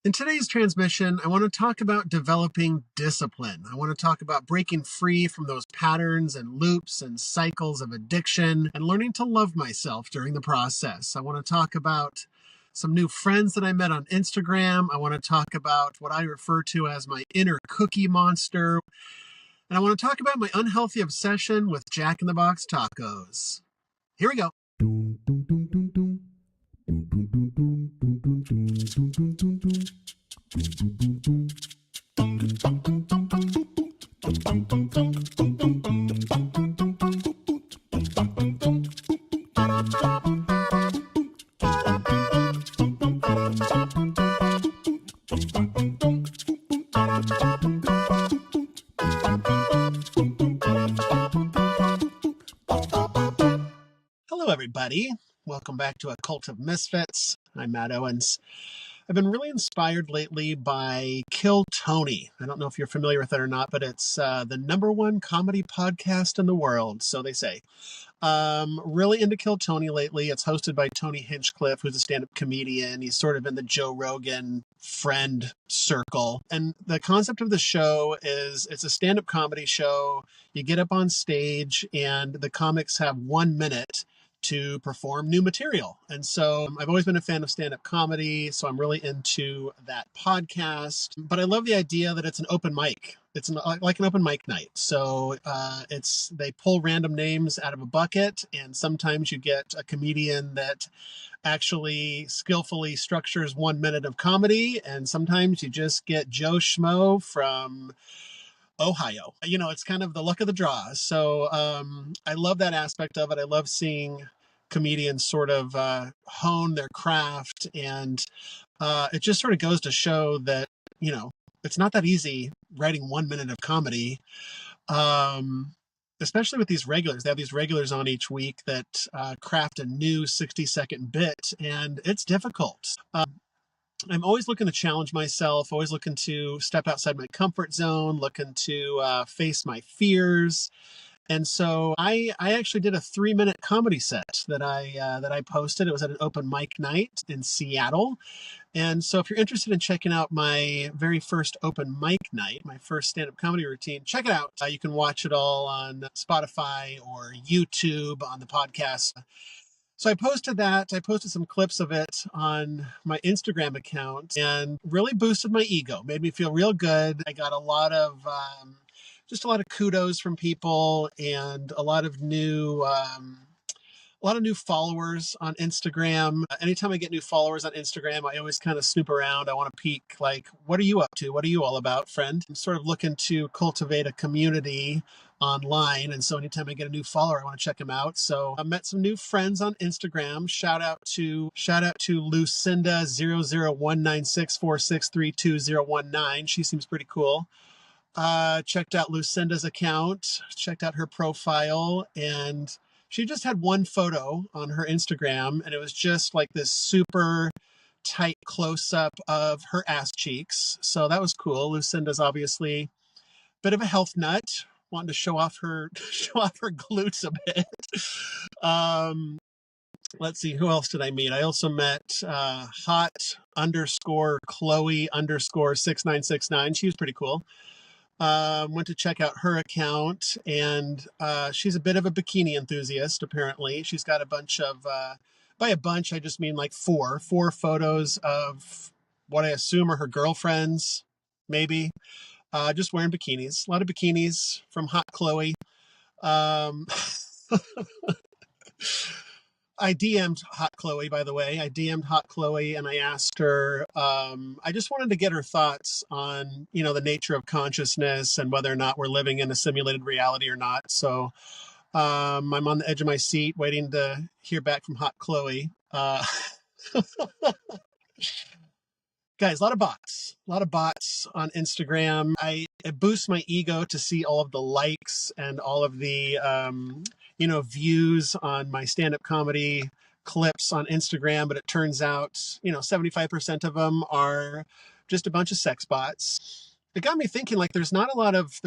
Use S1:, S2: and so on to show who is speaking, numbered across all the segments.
S1: In today's transmission, I want to talk about developing discipline. I want to talk about breaking free from those patterns and loops and cycles of addiction and learning to love myself during the process. I want to talk about some new friends that I met on Instagram. I want to talk about what I refer to as my inner cookie monster. And I want to talk about my unhealthy obsession with Jack in the Box tacos. Here we go. Hello, everybody. Welcome back to A Cult of Misfits. I'm Matt Owens. I've been really inspired lately by Kill Tony. I don't know if you're familiar with it or not, but it's the #1 comedy podcast in the world, so they say. Really into Kill Tony lately. It's hosted by Tony Hinchcliffe, who's a stand-up comedian. He's sort of in the Joe Rogan friend circle. And the concept of the show is it's a stand-up comedy show. You get up on stage and the comics have 1 minute to perform new material. And so I've always been a fan of stand-up comedy, so I'm really into that podcast. But I love the idea that it's an open mic. It's like an open mic night. So they pull random names out of a bucket, and sometimes you get a comedian that actually skillfully structures 1 minute of comedy, and sometimes you just get Joe Schmo from Ohio. You know, it's kind of the luck of the draw. So I love that aspect of it. I love seeing comedians sort of hone their craft, and it just sort of goes to show that, you know, it's not that easy writing 1 minute of comedy, especially with these regulars. They have these regulars on each week that craft a new 60-second bit, and it's difficult. I'm always looking to challenge myself, always looking to step outside my comfort zone, looking to face my fears. And so I actually did a 3-minute comedy set that I posted. It was at an open mic night in Seattle. And so if you're interested in checking out my very first open mic night, my first stand-up comedy routine, check it out. You can watch it all on Spotify or YouTube on the podcast. So I posted that. I posted some clips of it on my Instagram account and really boosted my ego, made me feel real good. I got a lot of kudos from people and a lot of new followers on Instagram. Anytime I get new followers on Instagram, I always kind of snoop around. I want to peek, like, what are you up to? What are you all about, friend? I'm sort of looking to cultivate a community online. And so anytime I get a new follower, I want to check them out. So I met some new friends on Instagram. Shout out to Lucinda 00196463219. She seems pretty cool. Checked out Lucinda's account, checked out her profile, and she just had one photo on her Instagram, and it was just like this super tight close-up of her ass cheeks. So that was cool. Lucinda's obviously a bit of a health nut, wanting to show off her glutes a bit. Let's see, who else did I meet? I also met hot_Chloe_6969. She was pretty cool. Went to check out her account, and she's a bit of a bikini enthusiast, apparently. She's got a bunch of, by a bunch, I just mean like four photos of what I assume are her girlfriends, maybe, just wearing bikinis. A lot of bikinis from Hot Chloe. I DM'd Hot Chloe, by the way. I DM'd Hot Chloe and I asked her, I just wanted to get her thoughts on, you know, the nature of consciousness and whether or not we're living in a simulated reality or not. So I'm on the edge of my seat waiting to hear back from Hot Chloe. Guys, a lot of bots on Instagram. It boosts my ego to see all of the likes and all of the, views on my stand-up comedy clips on Instagram. But it turns out, 75% of them are just a bunch of sex bots. It got me thinking, like, there's not a lot of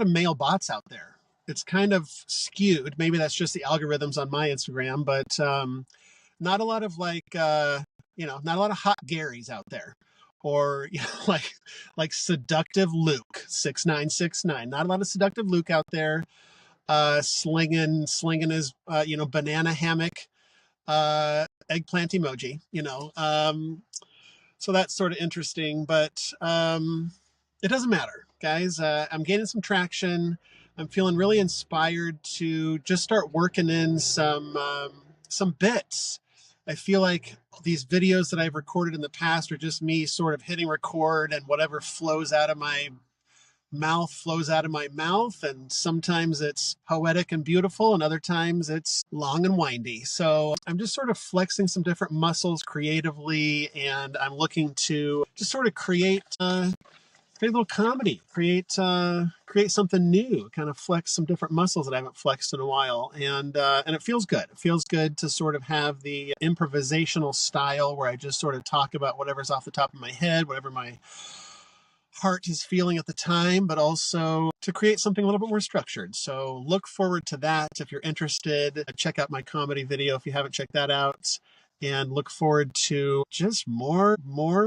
S1: male bots out there. It's kind of skewed. Maybe that's just the algorithms on my Instagram, but not a lot of not a lot of hot Garys out there. or like seductive Luke 6969. Not a lot of seductive Luke out there, slinging his banana hammock, eggplant emoji. So that's sort of interesting, but it doesn't matter, guys. I'm gaining some traction. I'm feeling really inspired to just start working in some bits. I feel like these videos that I've recorded in the past are just me sort of hitting record, and whatever flows out of my mouth, and sometimes it's poetic and beautiful, and other times it's long and windy. So I'm just sort of flexing some different muscles creatively, and I'm looking to just sort of create a little comedy, create something new, kind of flex some different muscles that I haven't flexed in a while, and it feels good. It feels good to sort of have the improvisational style where I just sort of talk about whatever's off the top of my head, whatever my heart is feeling at the time, but also to create something a little bit more structured. So look forward to that. If you're interested, check out my comedy video if you haven't checked that out. And look forward to just more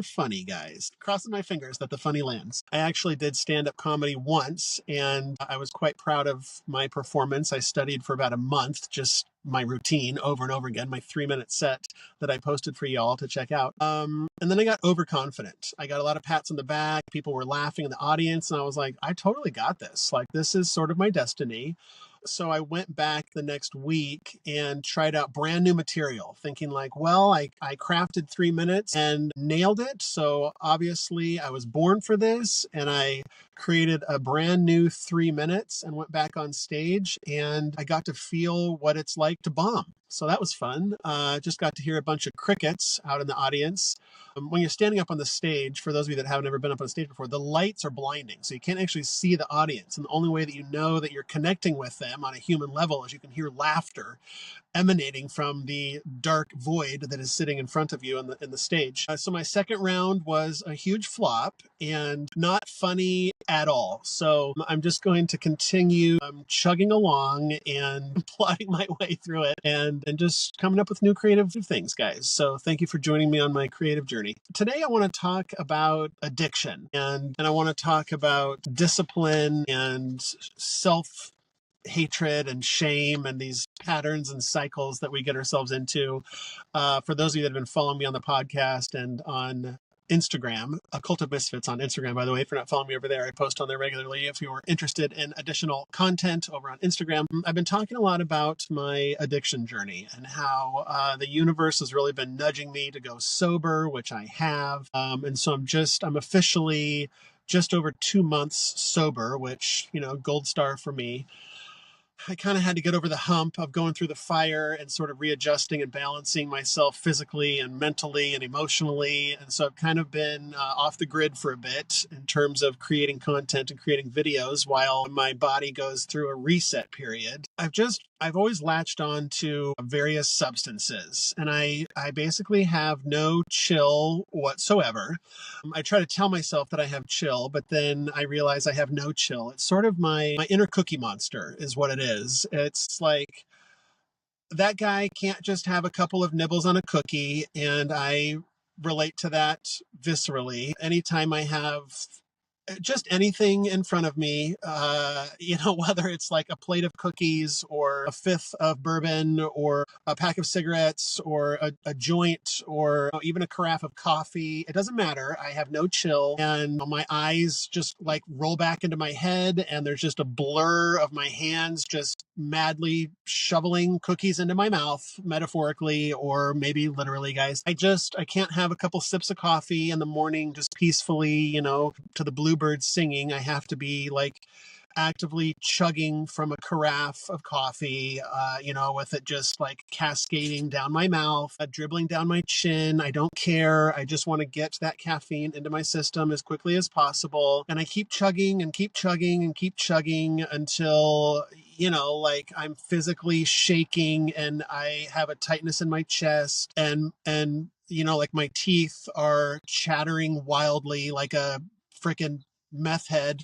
S1: funny, guys. Crossing my fingers that the funny lands. I actually did stand-up comedy once, and I was quite proud of my performance. I studied for about a month, just my routine over and over again, my 3-minute set that I posted for y'all to check out. And then I got overconfident. I got a lot of pats on the back. People were laughing in the audience, and I was like, I totally got this. Like, this is sort of my destiny. So I went back the next week and tried out brand new material, thinking like, well, I crafted 3 minutes and nailed it. So obviously I was born for this, and I created a brand new 3 minutes and went back on stage, and I got to feel what it's like to bomb. So that was fun. Just got to hear a bunch of crickets out in the audience. When you're standing up on the stage, for those of you that haven't ever been up on stage before, the lights are blinding. So you can't actually see the audience. And the only way that you know that you're connecting with them on a human level is you can hear laughter emanating from the dark void that is sitting in front of you in the stage. So my second round was a huge flop and not funny at all. So I'm just going to continue chugging along and plotting my way through it, and just coming up with new creative things, guys. So thank you for joining me on my creative journey. Today I want to talk about addiction, and I want to talk about discipline and self-hatred and shame and these patterns and cycles that we get ourselves into. For those of you that have been following me on the podcast and on Instagram, A Cult of Misfits on Instagram, by the way, if you're not following me over there, I post on there regularly. If you're interested in additional content over on Instagram, I've been talking a lot about my addiction journey and how the universe has really been nudging me to go sober, which I have. And so I'm officially just over 2 months sober, which, gold star for me. I kind of had to get over the hump of going through the fire and sort of readjusting and balancing myself physically and mentally and emotionally. And so I've kind of been off the grid for a bit in terms of creating content and creating videos while my body goes through a reset period. I've always latched on to various substances, and I basically have no chill whatsoever. I try to tell myself that I have chill, but then I realize I have no chill. It's sort of my inner cookie monster is what it is. It's like that guy can't just have a couple of nibbles on a cookie, and I relate to that viscerally. Anytime I have just anything in front of me, whether it's like a plate of cookies or a fifth of bourbon or a pack of cigarettes or a joint or even a carafe of coffee, it doesn't matter. I have no chill, and my eyes just like roll back into my head, and there's just a blur of my hands just madly shoveling cookies into my mouth, metaphorically or maybe literally, guys. I can't have a couple sips of coffee in the morning just peacefully, to the bluebirds singing. I have to be like actively chugging from a carafe of coffee, with it just like cascading down my mouth, dribbling down my chin. I don't care. I just want to get that caffeine into my system as quickly as possible. And I keep chugging and keep chugging and keep chugging until, like I'm physically shaking and I have a tightness in my chest, and like my teeth are chattering wildly like a freaking meth head,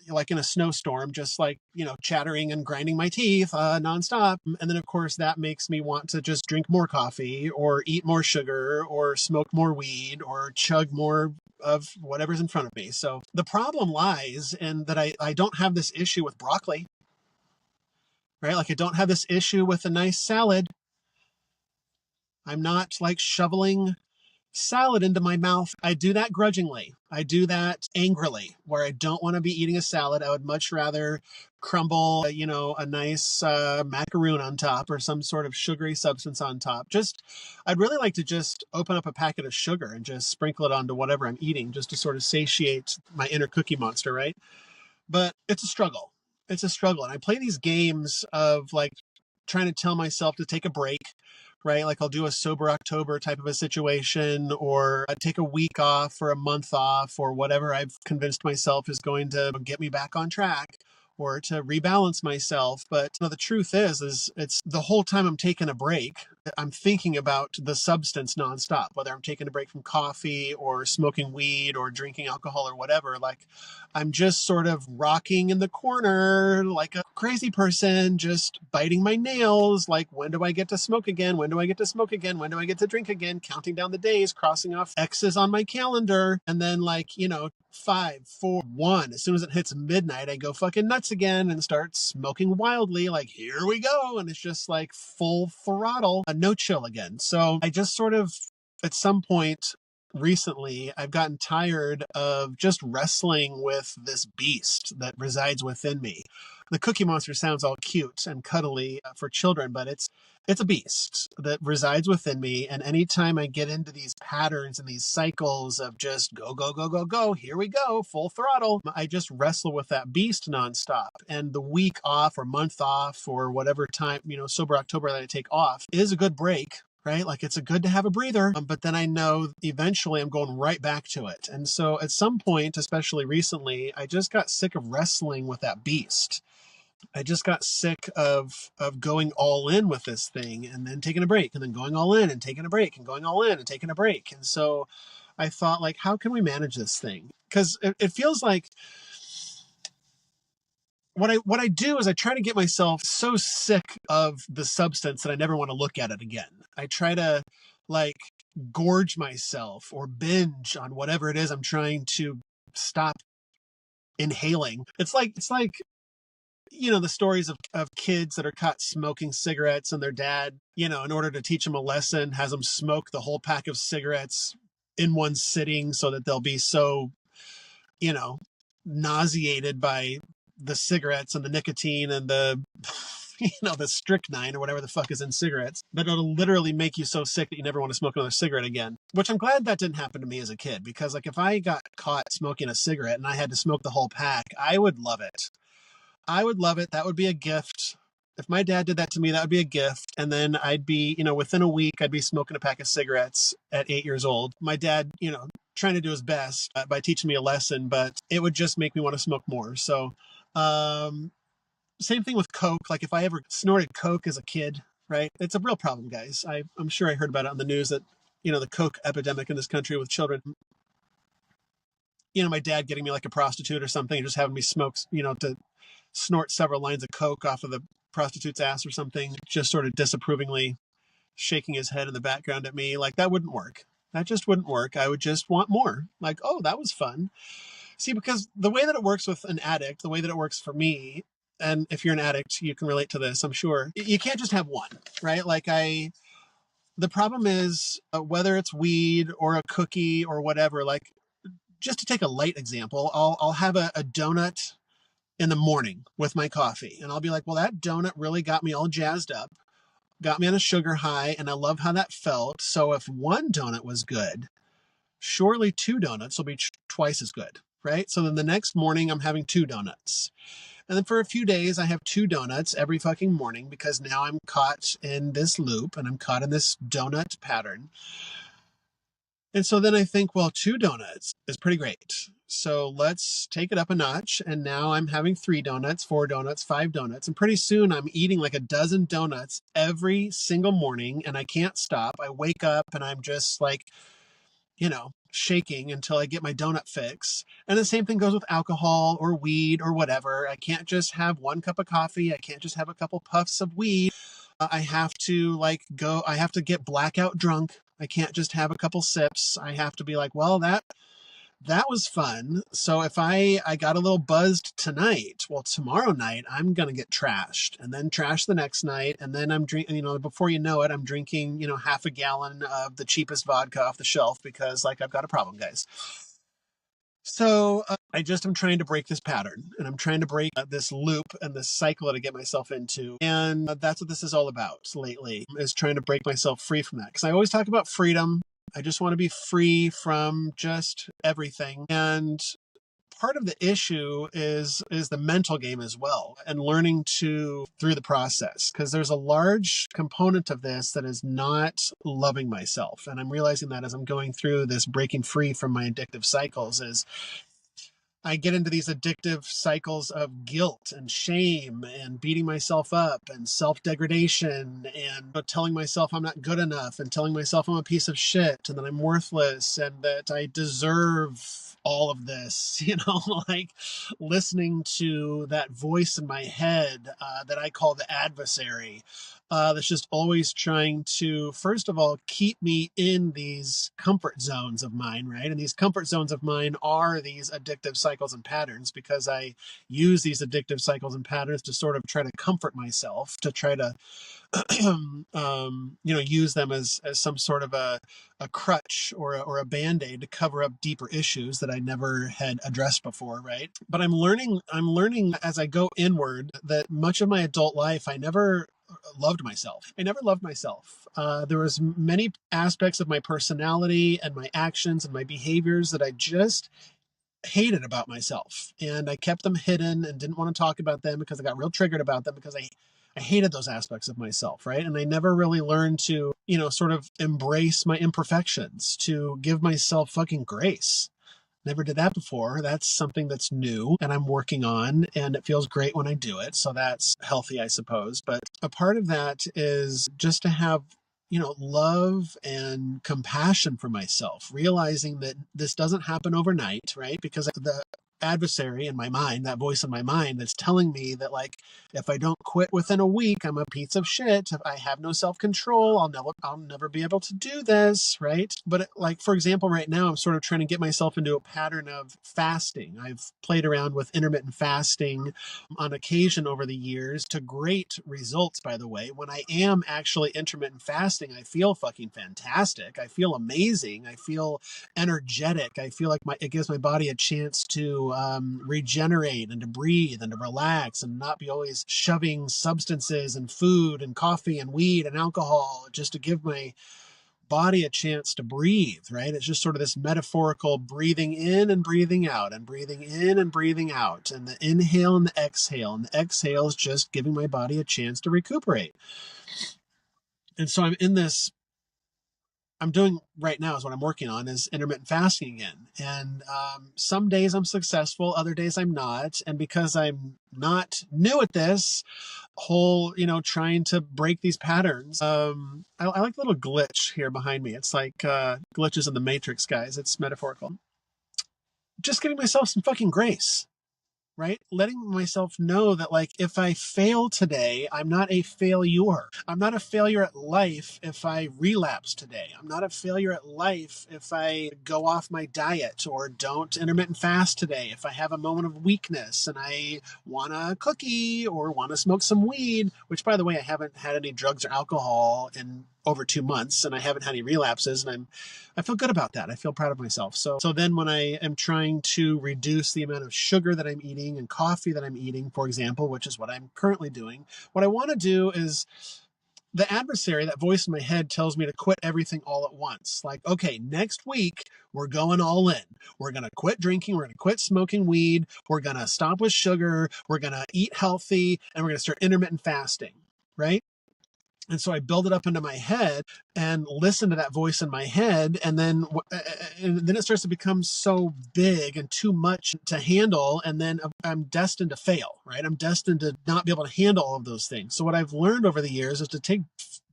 S1: like in a snowstorm, just like, chattering and grinding my teeth nonstop. And then of course that makes me want to just drink more coffee or eat more sugar or smoke more weed or chug more of whatever's in front of me. So the problem lies in that I don't have this issue with broccoli, right? Like I don't have this issue with a nice salad. I'm not like shoveling salad into my mouth. I do that grudgingly. I do that angrily, where I don't want to be eating a salad. I would much rather crumble, a nice macaroon on top or some sort of sugary substance on top. I'd really like to just open up a packet of sugar and just sprinkle it onto whatever I'm eating, just to sort of satiate my inner cookie monster, right? But it's a struggle. It's a struggle. And I play these games of like trying to tell myself to take a break, right? Like I'll do a sober October type of a situation, or I take a week off or a month off or whatever I've convinced myself is going to get me back on track or to rebalance myself. But the truth is it's the whole time I'm taking a break, I'm thinking about the substance nonstop, whether I'm taking a break from coffee or smoking weed or drinking alcohol or whatever. Like I'm just sort of rocking in the corner like a crazy person, just biting my nails. Like, when do I get to smoke again? When do I get to smoke again? When do I get to drink again? Counting down the days, crossing off X's on my calendar. And then 5, 4, 1. As soon as it hits midnight, I go fucking nuts again and start smoking wildly. Like, here we go. And it's just like full throttle, a no chill again. So I just sort of, at some point recently, I've gotten tired of just wrestling with this beast that resides within me. The Cookie Monster sounds all cute and cuddly for children, but it's a beast that resides within me. And anytime I get into these patterns and these cycles of just go, go, go, go, go, here we go, full throttle, I just wrestle with that beast nonstop. And the week off or month off or whatever time, sober October that I take off is a good break, right? Like it's a good to have a breather, but then I know eventually I'm going right back to it. And so at some point, especially recently, I just got sick of wrestling with that beast. I just got sick of going all in with this thing and then taking a break and then going all in and taking a break and going all in and taking a break. And so I thought, like, how can we manage this thing? Because it feels like what I do is I try to get myself so sick of the substance that I never want to look at it again. I try to like gorge myself or binge on whatever it is I'm trying to stop inhaling. It's like the stories of kids that are caught smoking cigarettes and their dad, in order to teach them a lesson, has them smoke the whole pack of cigarettes in one sitting so that they'll be so, nauseated by the cigarettes and the nicotine and the, the strychnine or whatever the fuck is in cigarettes, that it'll literally make you so sick that you never want to smoke another cigarette again. Which I'm glad that didn't happen to me as a kid, because like if I got caught smoking a cigarette and I had to smoke the whole pack, I would love it. I would love it. That would be a gift. If my dad did that to me, that would be a gift. And then I'd be, within a week, I'd be smoking a pack of cigarettes at 8 years old. My dad, trying to do his best by teaching me a lesson, but it would just make me want to smoke more. So, same thing with Coke. Like if I ever snorted Coke as a kid, right? It's a real problem, guys. I'm sure I heard about it on the news that, the Coke epidemic in this country with children. My dad getting me like a prostitute or something, just having me smoke, to snort several lines of Coke off of the prostitute's ass or something, just sort of disapprovingly shaking his head in the background at me. Like that wouldn't work. That just wouldn't work. I would just want more. Like, oh, that was fun. See, because the way that it works with an addict, the way that it works for me, and if you're an addict, you can relate to this, I'm sure. You can't just have one, right? The problem is whether it's weed or a cookie or whatever, like just to take a light example, I'll have a donut in the morning with my coffee. And I'll be like, well, that donut really got me all jazzed up, got me on a sugar high, and I love how that felt. So if one donut was good, surely 2 donuts will be twice as good, right? So then the next morning I'm having 2 donuts. And then for a few days I have 2 donuts every fucking morning, because now I'm caught in this loop and I'm caught in this donut pattern. And so then I think, well, 2 donuts is pretty great. So let's take it up a notch. And now I'm having 3 donuts, 4 donuts, 5 donuts. And pretty soon I'm eating like a dozen donuts every single morning and I can't stop. I wake up and I'm just like, shaking until I get my donut fix. And the same thing goes with alcohol or weed or whatever. I can't just have 1 cup of coffee. I can't just have a couple puffs of weed. I have to I have to get blackout drunk. I can't just have a couple sips. I have to be like, well, That was fun. So if I got a little buzzed tonight, well, tomorrow night I'm gonna get trashed, and then trash the next night, and then I'm drinking. Before you know it, I'm drinking half a gallon of the cheapest vodka off the shelf because like I've got a problem, guys. So I just am trying to break this pattern, and I'm trying to break this loop and this cycle that I get myself into, and that's what this is all about lately, is trying to break myself free from that. Because I always talk about freedom. I just want to be free from just everything, and part of the issue is the mental game as well, and learning to through the process, because there's a large component of this that is not loving myself, and I'm realizing that as I'm going through this breaking free from my addictive cycles is I get into these addictive cycles of guilt and shame and beating myself up and self-degradation and telling myself I'm not good enough and telling myself I'm a piece of shit and that I'm worthless and that I deserve all of this, like listening to that voice in my head that I call the adversary, that's just always trying to, first of all, keep me in these comfort zones of mine, right? And these comfort zones of mine are these addictive cycles and patterns, because I use these addictive cycles and patterns to sort of try to comfort myself, to try to use them as some sort of a crutch or a band-aid to cover up deeper issues that I never had addressed before, right? But I'm learning as I go inward that much of my adult life I never loved myself. I never loved myself. There was many aspects of my personality and my actions and my behaviors that I just hated about myself, and I kept them hidden and didn't want to talk about them because I got real triggered about them, because I hated those aspects of myself, right? And I never really learned to, sort of embrace my imperfections, to give myself fucking grace. Never did that before. That's something that's new and I'm working on, and it feels great when I do it. So that's healthy, I suppose. But a part of that is just to have, love and compassion for myself, realizing that this doesn't happen overnight, right? Because the adversary in my mind, that voice in my mind that's telling me that, like, if I don't quit within a week, I'm a piece of shit. If I have no self-control, I'll never be able to do this, right? But like, for example, right now I'm sort of trying to get myself into a pattern of fasting. I've played around with intermittent fasting on occasion over the years, to great results, by the way. When I am actually intermittent fasting, I feel fucking fantastic. I feel amazing. I feel energetic. I feel like it gives my body a chance to regenerate and to breathe and to relax and not be always shoving substances and food and coffee and weed and alcohol, just to give my body a chance to breathe, right? It's just sort of this metaphorical breathing in and breathing out and breathing in and breathing out, and the inhale and the exhale. And the exhale is just giving my body a chance to recuperate. And so I'm doing right now, is what I'm working on, is intermittent fasting again. And some days I'm successful, other days I'm not. And because I'm not new at this whole, trying to break these patterns, I like the little glitch here behind me. It's like glitches in the Matrix, guys. It's metaphorical. Just giving myself some fucking grace, right? Letting myself know that, like, if I fail today, I'm not a failure. I'm not a failure at life if I relapse today. I'm not a failure at life if I go off my diet or don't intermittent fast today. If I have a moment of weakness and I want a cookie or want to smoke some weed, which, by the way, I haven't had any drugs or alcohol in over 2 months, and I haven't had any relapses, and I feel good about that. I feel proud of myself. So then when I am trying to reduce the amount of sugar that I'm eating and coffee that I'm eating, for example, which is what I'm currently doing, what I want to do is, the adversary, that voice in my head, tells me to quit everything all at once. Like, okay, next week we're going all in. We're going to quit drinking. We're going to quit smoking weed. We're going to stop with sugar. We're going to eat healthy, and we're going to start intermittent fasting, right? And so I build it up into my head and listen to that voice in my head. And then it starts to become so big and too much to handle. And then I'm destined to fail, right? I'm destined to not be able to handle all of those things. So what I've learned over the years is to take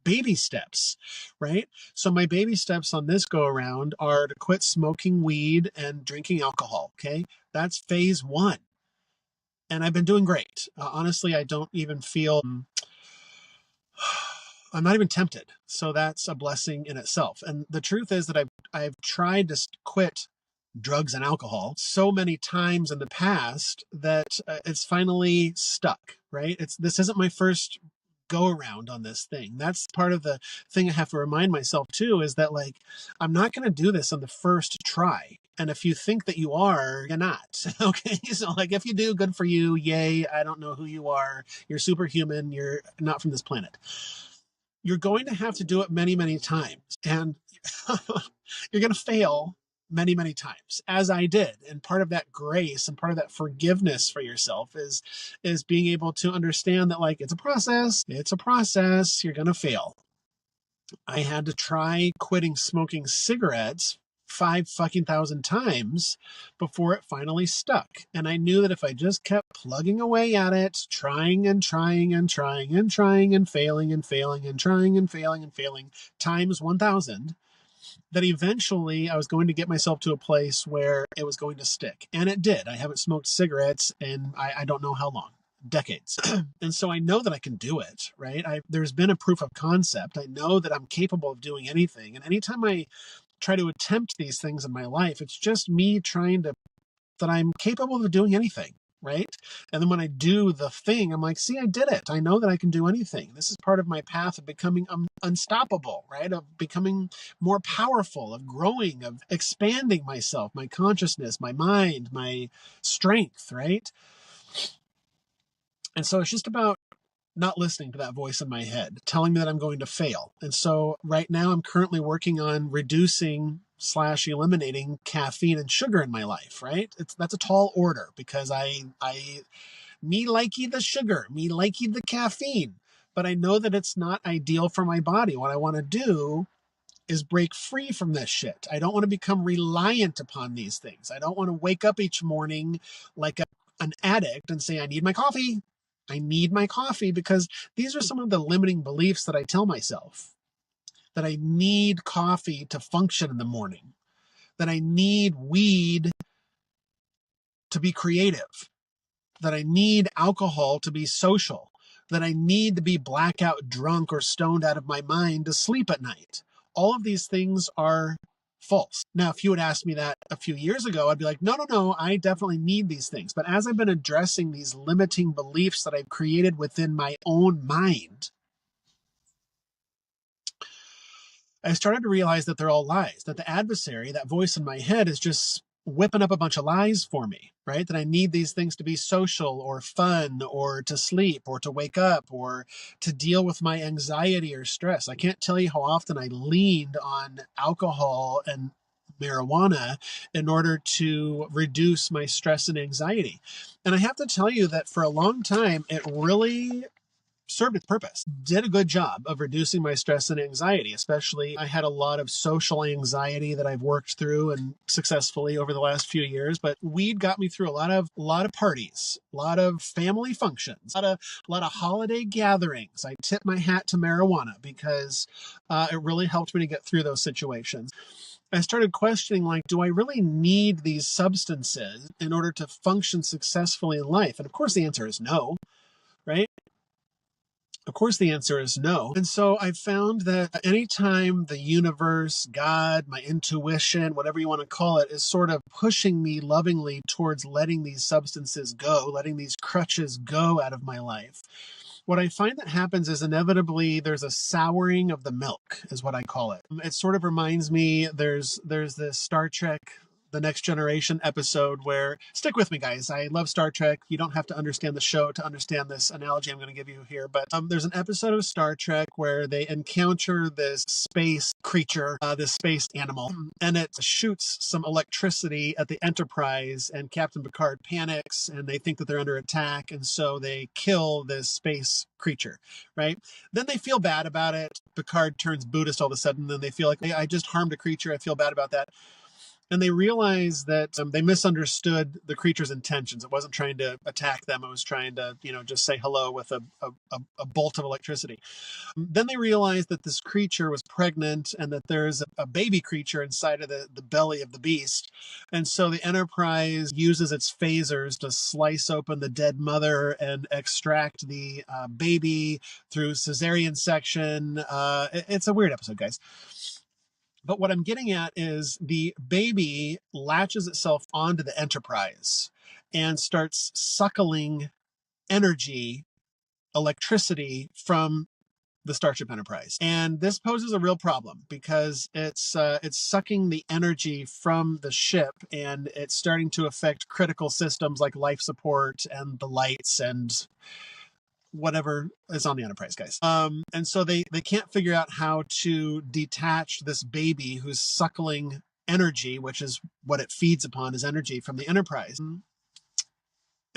S1: baby steps, right? So my baby steps on this go around are to quit smoking weed and drinking alcohol. Okay. That's phase one. And I've been doing great. Honestly, I don't even feel, I'm not even tempted. So that's a blessing in itself. And the truth is that I've tried to quit drugs and alcohol so many times in the past that it's finally stuck, right? This isn't my first go around on this thing. That's part of the thing I have to remind myself too, is that like, I'm not going to do this on the first try. And if you think that you are, you're not. Okay. So like, if you do, good for you. Yay. I don't know who you are. You're superhuman. You're not from this planet. You're going to have to do it many, many times. And you're going to fail many, many times, as I did. And part of that grace and part of that forgiveness for yourself is being able to understand that like, it's a process. It's a process. You're going to fail. I had to try quitting smoking cigarettes 5,000 times before it finally stuck. And I knew that if I just kept plugging away at it, trying and trying and trying and trying and failing and failing and trying and failing and failing times 1,000, that eventually I was going to get myself to a place where it was going to stick. And it did. I haven't smoked cigarettes in I don't know how long. Decades. And so I know that I can do it, right? There's been a proof of concept. I know that I'm capable of doing anything. And anytime I try to attempt these things in my life, it's just me that I'm capable of doing anything, right? And then when I do the thing, I'm like, see, I did it. I know that I can do anything. This is part of my path of becoming unstoppable, right? Of becoming more powerful, of growing, of expanding myself, my consciousness, my mind, my strength, right? And so it's just about not listening to that voice in my head, telling me that I'm going to fail. And so right now I'm currently working on reducing / eliminating caffeine and sugar in my life, right? That's a tall order because me likey the sugar, me likey the caffeine, but I know that it's not ideal for my body. What I want to do is break free from this shit. I don't want to become reliant upon these things. I don't want to wake up each morning like an addict and say, I need my coffee. I need my coffee, because these are some of the limiting beliefs that I tell myself, that I need coffee to function in the morning, that I need weed to be creative, that I need alcohol to be social, that I need to be blackout drunk or stoned out of my mind to sleep at night. All of these things are false. Now, if you had asked me that a few years ago, I'd be like, no, no, no, I definitely need these things. But as I've been addressing these limiting beliefs that I've created within my own mind, I started to realize that they're all lies, that the adversary, that voice in my head, is just whipping up a bunch of lies for me, right? That I need these things to be social or fun or to sleep or to wake up or to deal with my anxiety or stress. I can't tell you how often I leaned on alcohol and marijuana in order to reduce my stress and anxiety. And I have to tell you that for a long time, it really served its purpose, did a good job of reducing my stress and anxiety. Especially, I had a lot of social anxiety that I've worked through and successfully over the last few years. But weed got me through a lot of parties, a lot of family functions, a lot of holiday gatherings. I tip my hat to marijuana because it really helped me to get through those situations. I started questioning, like, do I really need these substances in order to function successfully in life? And of course, the answer is no, right? Of course, the answer is no. And so I found that anytime the universe, God, my intuition, whatever you want to call it, is sort of pushing me lovingly towards letting these substances go, letting these crutches go out of my life, what I find that happens is inevitably there's a souring of the milk, is what I call it. It sort of reminds me, there's this Star Trek The Next Generation episode where, stick with me guys, I love Star Trek. You don't have to understand the show to understand this analogy I'm going to give you here, but there's an episode of Star Trek where they encounter this space creature, this space animal, and it shoots some electricity at the Enterprise, and Captain Picard panics and they think that they're under attack, and so they kill this space creature, right? Then they feel bad about it. Picard turns Buddhist all of a sudden, and they feel like, hey, I just harmed a creature, I feel bad about that. And they realize that they misunderstood the creature's intentions. It wasn't trying to attack them. It was trying to, just say hello with a bolt of electricity. Then they realized that this creature was pregnant and that there's a baby creature inside of the belly of the beast. And so the Enterprise uses its phasers to slice open the dead mother and extract the baby through cesarean section. It's a weird episode, guys. But what I'm getting at is the baby latches itself onto the enterprise and starts suckling energy, electricity from the Starship Enterprise. And this poses a real problem because it's sucking the energy from the ship, and it's starting to affect critical systems like life support and the lights and whatever is on the Enterprise, guys. And so they can't figure out how to detach this baby who's suckling energy, which is what it feeds upon, is energy from the Enterprise.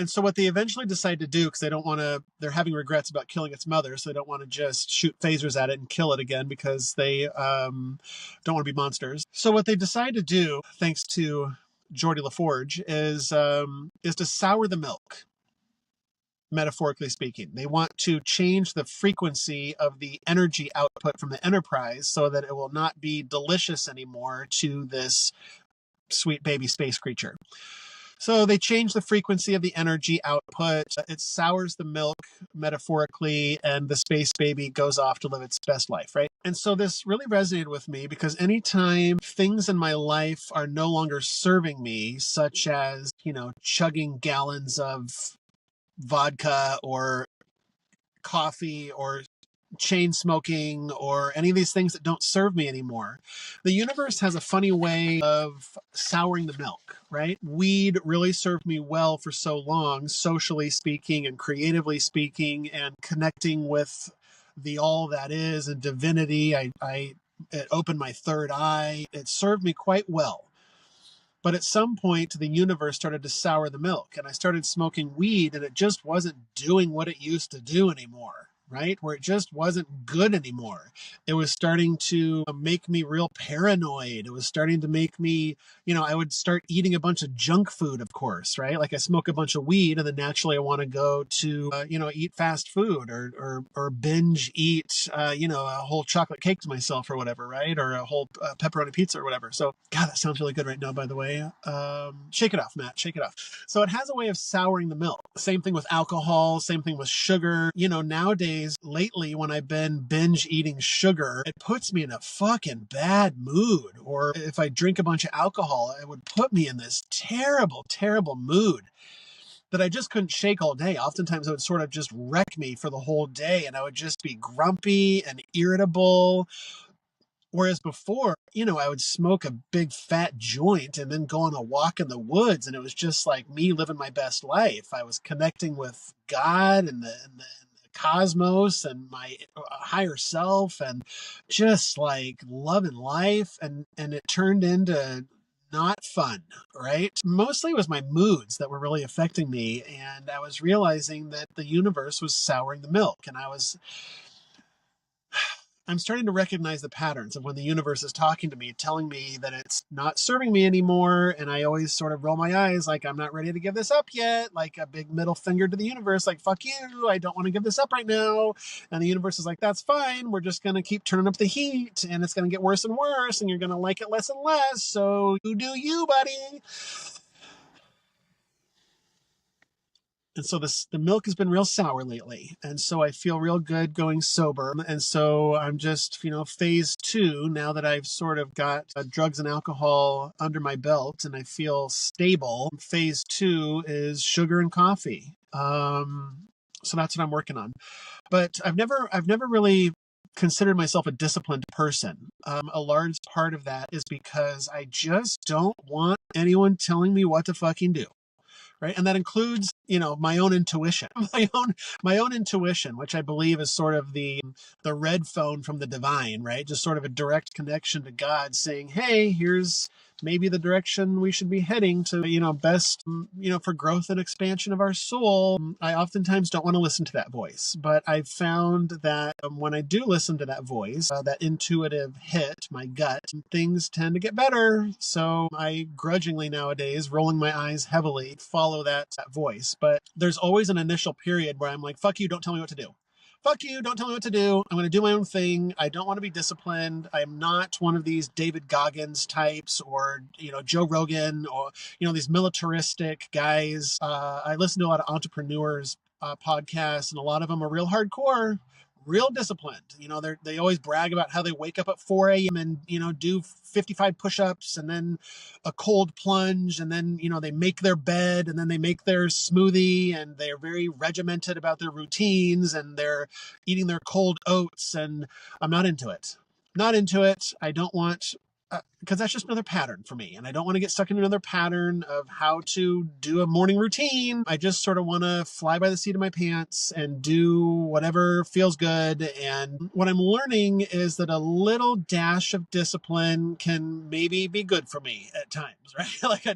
S1: And so what they eventually decide to do, because they don't want to, they're having regrets about killing its mother, so they don't want to just shoot phasers at it and kill it again because they don't want to be monsters. So what they decide to do, thanks to Geordie LaForge, is to sour the milk, metaphorically speaking. They want to change the frequency of the energy output from the Enterprise so that it will not be delicious anymore to this sweet baby space creature. So they change the frequency of the energy output. It sours the milk, metaphorically, and the space baby goes off to live its best life, right? And so this really resonated with me because anytime things in my life are no longer serving me, such as, chugging gallons of vodka or coffee or chain smoking or any of these things that don't serve me anymore, the universe has a funny way of souring the milk, right? Weed really served me well for so long, socially speaking and creatively speaking, and connecting with the all that is and divinity. It opened my third eye. It served me quite well. But at some point, the universe started to sour the milk, and I started smoking weed, and it just wasn't doing what it used to do anymore, right? Where it just wasn't good anymore. It was starting to make me real paranoid. It was starting to make me, I would start eating a bunch of junk food, of course, right? Like I smoke a bunch of weed, and then naturally I want to go to, eat fast food or binge eat, a whole chocolate cake to myself or whatever, right? Or a whole pepperoni pizza or whatever. So, God, that sounds really good right now, by the way. Shake it off, Matt. Shake it off. So it has a way of souring the milk. Same thing with alcohol. Same thing with sugar. Nowadays, lately, when I've been binge eating sugar, it puts me in a fucking bad mood. Or if I drink a bunch of alcohol, it would put me in this terrible, terrible mood that I just couldn't shake all day. Oftentimes, it would sort of just wreck me for the whole day, and I would just be grumpy and irritable. Whereas before, I would smoke a big fat joint and then go on a walk in the woods, and it was just like me living my best life. I was connecting with God and the cosmos and my higher self, and just like loving life. And it turned into not fun, right? Mostly it was my moods that were really affecting me, and I was realizing that the universe was souring the milk, and I'm starting to recognize the patterns of when the universe is talking to me, telling me that it's not serving me anymore. And I always sort of roll my eyes like, I'm not ready to give this up yet. Like a big middle finger to the universe, like, fuck you. I don't want to give this up right now. And the universe is like, that's fine. We're just going to keep turning up the heat, and it's going to get worse and worse, and you're going to like it less and less. So you do you, buddy. And so the milk has been real sour lately. And so I feel real good going sober. And so I'm just, phase two, now that I've sort of got drugs and alcohol under my belt and I feel stable. Phase two is sugar and coffee. So that's what I'm working on. But I've never really considered myself a disciplined person. A large part of that is because I just don't want anyone telling me what to fucking do. Right. And that includes, my own intuition, my own intuition, which I believe is sort of the red phone from the divine, right? Just sort of a direct connection to God saying, hey, here's maybe the direction we should be heading to, best, for growth and expansion of our soul. I oftentimes don't want to listen to that voice, but I've found that when I do listen to that voice, that intuitive hit, my gut, things tend to get better. So I grudgingly nowadays, rolling my eyes heavily, follow that voice. But there's always an initial period where I'm like, fuck you, don't tell me what to do. Fuck you, don't tell me what to do. I'm going to do my own thing. I don't want to be disciplined. I'm not one of these David Goggins types or, Joe Rogan or, these militaristic guys. I listen to a lot of entrepreneurs podcasts, and a lot of them are real hardcore, real disciplined. They always brag about how they wake up at 4 a.m. and, do 55 push-ups and then a cold plunge. And then, they make their bed and then they make their smoothie, and they're very regimented about their routines, and they're eating their cold oats. And I'm not into it. Not into it. I don't want, because that's just another pattern for me. And I don't want to get stuck in another pattern of how to do a morning routine. I just sort of want to fly by the seat of my pants and do whatever feels good. And what I'm learning is that a little dash of discipline can maybe be good for me at times, right? Like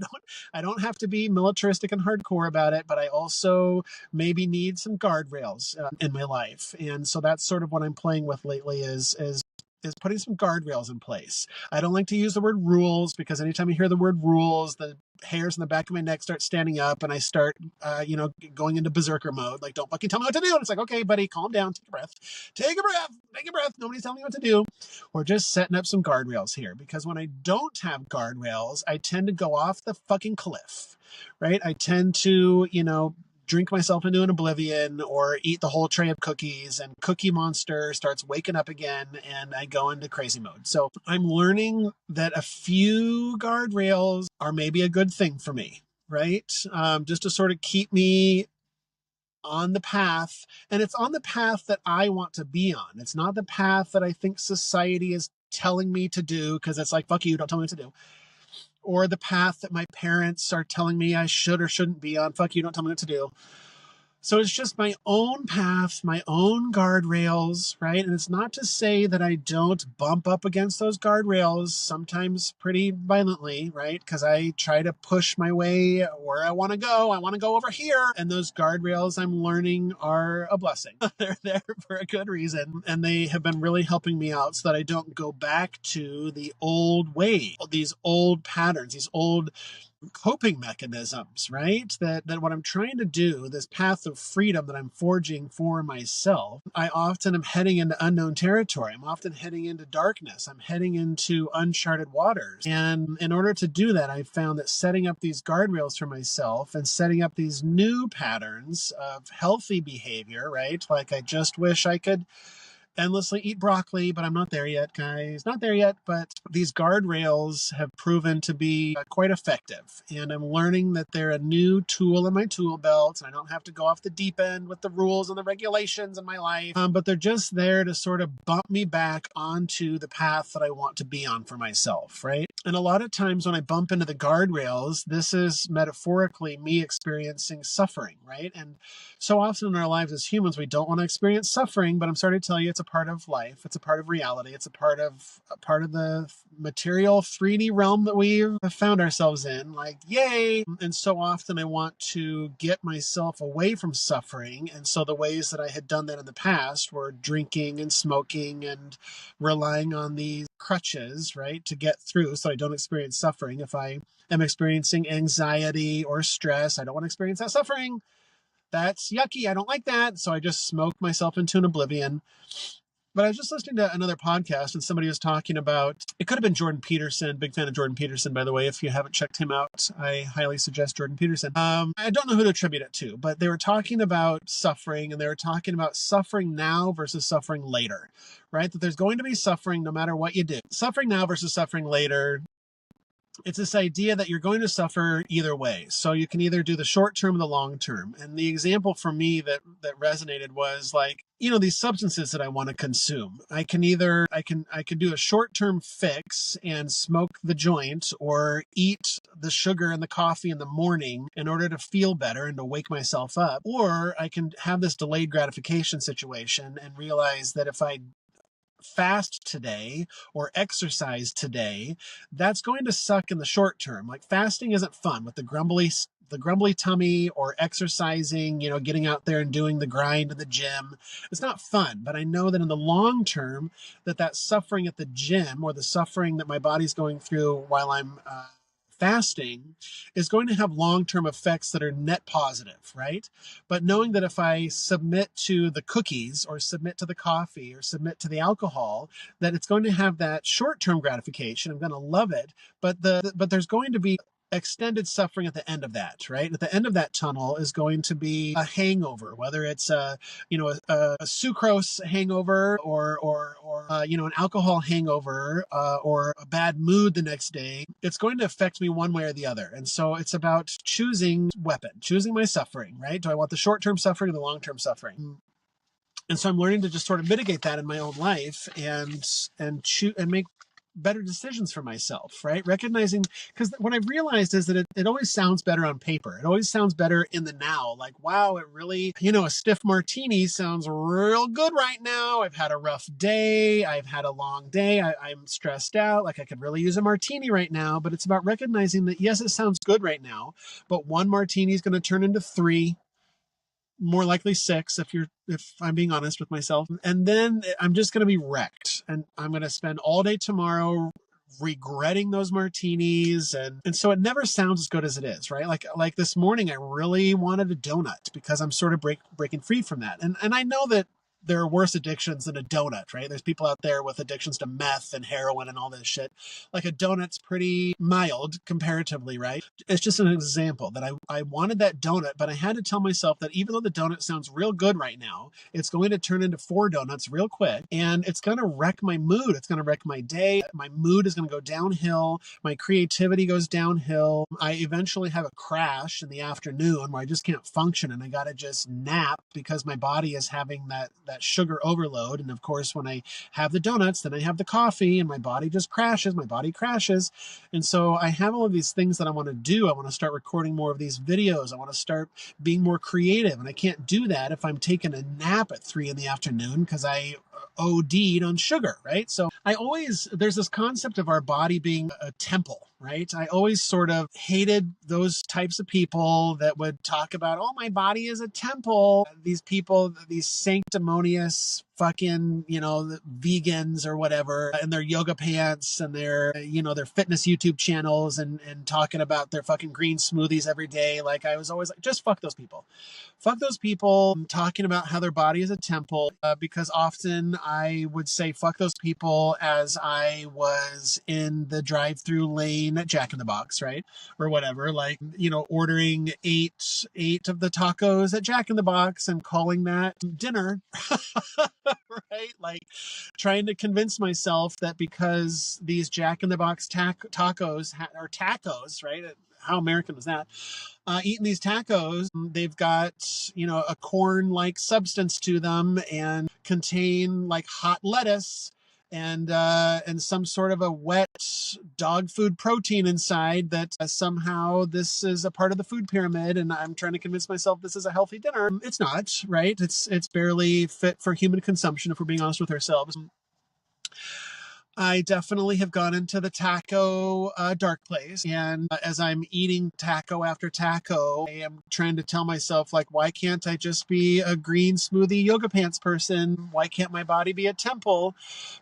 S1: I don't have to be militaristic and hardcore about it, but I also maybe need some guardrails in my life. And so that's sort of what I'm playing with lately is putting some guardrails in place. I don't like to use the word rules, because anytime I hear the word rules, the hairs in the back of my neck start standing up and I start, going into berserker mode. Like, don't fucking tell me what to do. And it's like, okay, buddy, calm down, take a breath, take a breath, take a breath. Nobody's telling me what to do. We're just setting up some guardrails here, because when I don't have guardrails, I tend to go off the fucking cliff, right? I tend to, drink myself into an oblivion or eat the whole tray of cookies, and Cookie Monster starts waking up again and I go into crazy mode. So I'm learning that a few guardrails are maybe a good thing for me, right? Just to sort of keep me on the path. And it's on the path that I want to be on. It's not the path that I think society is telling me to do, because it's like, fuck you, don't tell me what to do. Or the path that my parents are telling me I should or shouldn't be on. Fuck you, don't tell me what to do. So it's just my own path, my own guardrails, right? And it's not to say that I don't bump up against those guardrails, sometimes pretty violently, right? Because I try to push my way where I want to go. I want to go over here. And those guardrails, I'm learning, are a blessing. They're there for a good reason. And they have been really helping me out so that I don't go back to the old way, these old patterns, these old coping mechanisms, right? That what I'm trying to do, this path of freedom that I'm forging for myself, I often am heading into unknown territory. I'm often heading into darkness. I'm heading into uncharted waters. And in order to do that, I've found that setting up these guardrails for myself and setting up these new patterns of healthy behavior, right? Like, I just wish I could endlessly eat broccoli, but I'm not there yet, guys. Not there yet, but these guardrails have proven to be quite effective. And I'm learning that they're a new tool in my tool belt, and I don't have to go off the deep end with the rules and the regulations in my life, but they're just there to sort of bump me back onto the path that I want to be on for myself, right? And a lot of times when I bump into the guardrails, this is metaphorically me experiencing suffering, right? And so often in our lives as humans, we don't want to experience suffering, but I'm sorry to tell you, it's a part of life. It's a part of reality. It's a part of the material 3D realm that we've found ourselves in. Like, yay! And so often I want to get myself away from suffering. And so the ways that I had done that in the past were drinking and smoking and relying on these crutches, right, to get through so I don't experience suffering. If I am experiencing anxiety or stress, I don't want to experience that suffering. That's yucky. I don't like that. So I just smoke myself into an oblivion. But I was just listening to another podcast and somebody was talking about, it could have been Jordan Peterson. Big fan of Jordan Peterson, by the way. If you haven't checked him out, I highly suggest Jordan Peterson. I don't know who to attribute it to, but they were talking about suffering, and they were talking about suffering now versus suffering later, right? That there's going to be suffering no matter what you do. Suffering now versus suffering later. It's this idea that you're going to suffer either way. So you can either do the short term or the long term. And the example for me that resonated was like, these substances that I want to consume. I can do a short term fix and smoke the joint or eat the sugar and the coffee in the morning in order to feel better and to wake myself up. Or I can have this delayed gratification situation and realize that if I fast today or exercise today, that's going to suck in the short term. Like, fasting isn't fun with the grumbly tummy, or exercising, getting out there and doing the grind in the gym. It's not fun, but I know that in the long term, that suffering at the gym, or the suffering that my body's going through while I'm fasting, is going to have long-term effects that are net positive, right? But knowing that if I submit to the cookies or submit to the coffee or submit to the alcohol, that it's going to have that short-term gratification. I'm going to love it, but there's going to be extended suffering at the end of that, right? At the end of that tunnel is going to be a hangover, whether it's a sucrose hangover or an alcohol hangover or a bad mood the next day. It's going to affect me one way or the other. And so it's about choosing weapon, choosing my suffering, right? Do I want the short-term suffering or the long-term suffering? And so I'm learning to just sort of mitigate that in my own life and choose and make better decisions for myself, right? Recognizing, because what I've realized is that it always sounds better on paper. It always sounds better in the now. Like, wow, it really, a stiff martini sounds real good right now. I've had a rough day. I've had a long day. I'm stressed out. Like I could really use a martini right now, but it's about recognizing that, yes, it sounds good right now, but one martini is going to turn into 3, more likely 6 if I'm being honest with myself. And then I'm just going to be wrecked and I'm going to spend all day tomorrow regretting those martinis. And so it never sounds as good as it is, right? Like this morning, I really wanted a donut because I'm sort of breaking free from that. And I know that there are worse addictions than a donut, right? There's people out there with addictions to meth and heroin and all this shit. Like a donut's pretty mild comparatively, right? It's just an example that I wanted that donut, but I had to tell myself that even though the donut sounds real good right now, it's going to turn into 4 donuts real quick and it's going to wreck my mood. It's going to wreck my day. My mood is going to go downhill. My creativity goes downhill. I eventually have a crash in the afternoon where I just can't function and I got to just nap because my body is having that sugar overload. And of course, when I have the donuts, then I have the coffee and my body just crashes. My body crashes. And so I have all of these things that I want to do. I want to start recording more of these videos. I want to start being more creative. And I can't do that if I'm taking a nap at 3 in the afternoon because I OD'd on sugar, right? So there's this concept of our body being a temple, right? I always sort of hated those types of people that would talk about, oh, my body is a temple. These people, these sanctimonious fucking, vegans or whatever, and their yoga pants and their fitness YouTube channels and talking about their fucking green smoothies every day. Like I was always like, just fuck those people. Fuck those people talking about how their body is a temple, because often I would say fuck those people as I was in the drive-through lane at Jack in the Box, right? Or whatever, like, ordering eight of the tacos at Jack in the Box and calling that dinner, right? Like trying to convince myself that because these Jack in the Box tacos are tacos, right? How American was that? Eating these tacos, they've got, a corn-like substance to them and contain like hot lettuce and some sort of a wet dog food protein inside that somehow this is a part of the food pyramid and I'm trying to convince myself this is a healthy dinner. It's not, right? It's barely fit for human consumption if we're being honest with ourselves. I definitely have gone into the taco dark place. And as I'm eating taco after taco, I am trying to tell myself, like, why can't I just be a green smoothie yoga pants person? Why can't my body be a temple?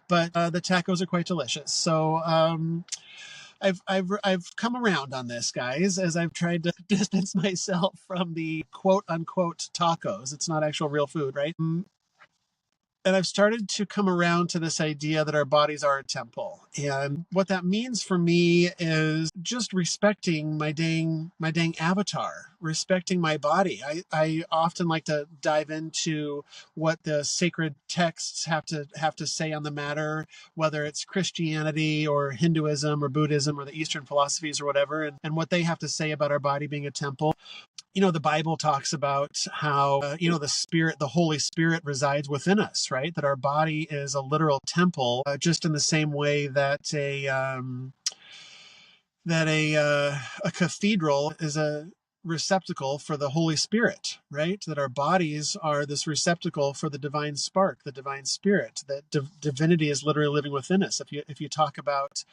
S1: But the tacos are quite delicious. So I've come around on this, guys, as I've tried to distance myself from the quote unquote tacos. It's not actual real food, right? And I've started to come around to this idea that our bodies are a temple. And what that means for me is just respecting my dang avatar, respecting my body. I often like to dive into what the sacred texts have to say on the matter, whether it's Christianity or Hinduism or Buddhism or the Eastern philosophies or whatever, and what they have to say about our body being a temple. The Bible talks about how, the Holy Spirit resides within us, right? That our body is a literal temple, just in the same way that a cathedral is a receptacle for the Holy Spirit, right? That our bodies are this receptacle for the divine spark, the divine spirit, that divinity is literally living within us. If you talk about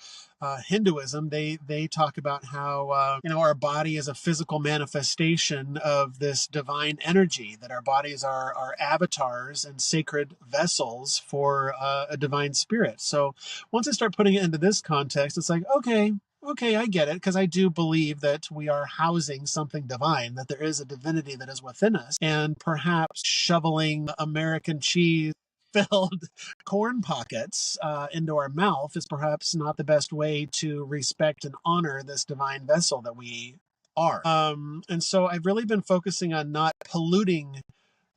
S1: Hinduism, they talk about how our body is a physical manifestation of this divine energy, that our bodies are avatars and sacred vessels for a divine spirit. So once I start putting it into this context, it's like, okay, I get it, because I do believe that we are housing something divine, that there is a divinity that is within us, and perhaps shoveling American cheese filled corn pockets into our mouth is perhaps not the best way to respect and honor this divine vessel that we are. And so I've really been focusing on not polluting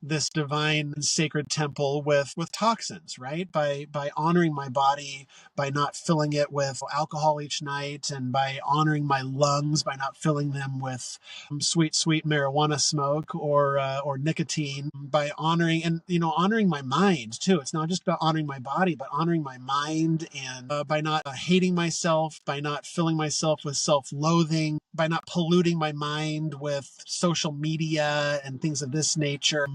S1: this divine sacred temple with toxins, right? By honoring my body, by not filling it with alcohol each night, and by honoring my lungs by not filling them with sweet marijuana smoke or nicotine, by honoring, and honoring my mind too. It's not just about honoring my body, but honoring my mind, and by not hating myself, by not filling myself with self-loathing, by not polluting my mind with social media and things of this nature.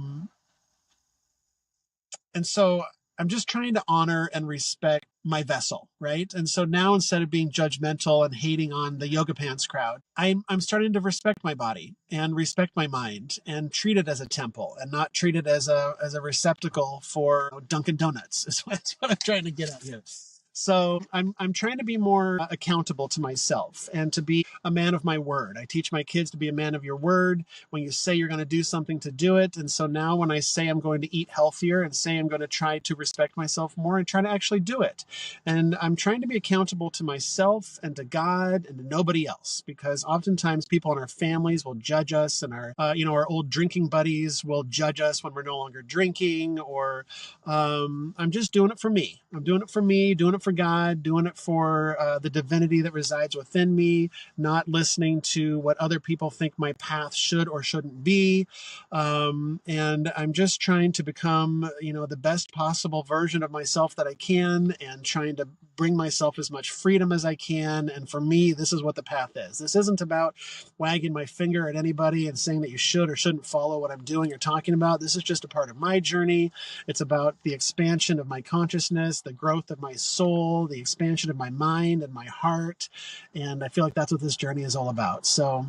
S1: And so I'm just trying to honor and respect my vessel, right? And so now, instead of being judgmental and hating on the yoga pants crowd, I'm starting to respect my body and respect my mind and treat it as a temple and not treat it as a receptacle for Dunkin' Donuts. That's what I'm trying to get at here. So I'm trying to be more accountable to myself and to be a man of my word. I teach my kids to be a man of your word. When you say you're going to do something, to do it. And so now when I say I'm going to eat healthier and say I'm going to try to respect myself more, I try to actually do it. And I'm trying to be accountable to myself and to God and to nobody else, because oftentimes people in our families will judge us, and our old drinking buddies will judge us when we're no longer drinking, or I'm just doing it for me. I'm doing it for me, doing it for God, doing it for the divinity that resides within me, not listening to what other people think my path should or shouldn't be. And I'm just trying to become, the best possible version of myself that I can, and trying to bring myself as much freedom as I can. And for me, this is what the path is. This isn't about wagging my finger at anybody and saying that you should or shouldn't follow what I'm doing or talking about. This is just a part of my journey. It's about the expansion of my consciousness, the growth of my soul, the expansion of my mind and my heart. And I feel like that's what this journey is all about. So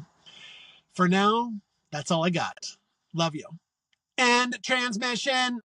S1: for now, that's all I got. Love you. End transmission.